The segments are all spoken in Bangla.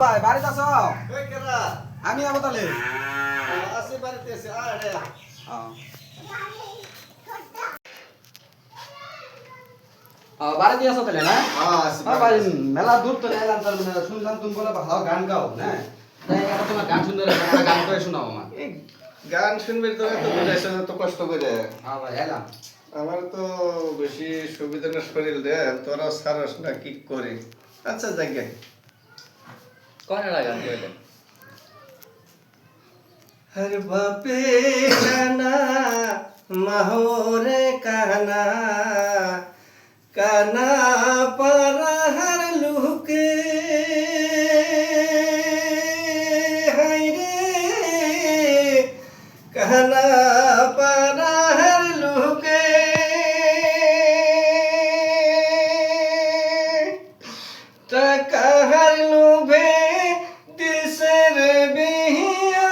ভাই বাড়িতে আছো? এই কেডা? আমি আবো তাহলে। আসি বাড়িতে আছি। আরে বাড়িতে আছো তাহলে না? আসি ভাই বাড়িতে। মেলা দূর তো এলাম, তার মানে শুনলাম তুমি বলে ভালো গান গাও, হ্যাঁ? তাই একটা তোমার গান শুনতে একটা গান করে শোনাও আমার। এই গান শুনবি তো এত দূরে এসে এত কষ্ট করে। হ্যাঁ ভাই এলাম। আমার তো বেশি সুবিধা না শরীর দে, তোরা সারস না কি করি। আচ্ছা যাই কোন গান কইলেন? हर बापे काना माहोरे काना काना पर हर लुके हाय रे काना पर हर लुके टाका हर लुभे दिसर बिहिया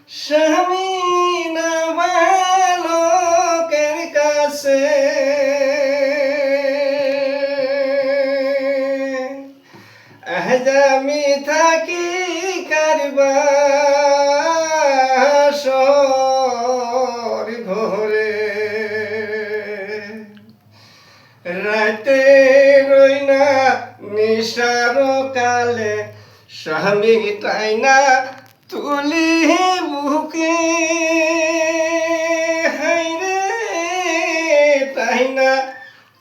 স্বামী না ভালো কের কাছে আজ আমি থাকি কারবাসর ঘরে রাতে রইনা নিশার কালে স্বামী টাইনা তুলি বুকে হাইরে টাইনা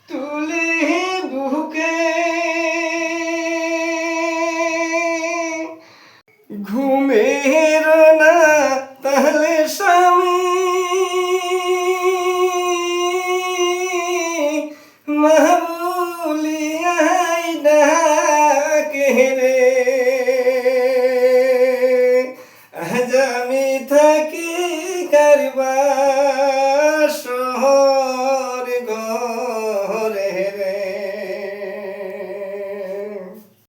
তুলি বুকে ঘুমের না তাহলে স্বামী মাহবুলিয়াই ডাকে রে আজ আমি থাকি কারবার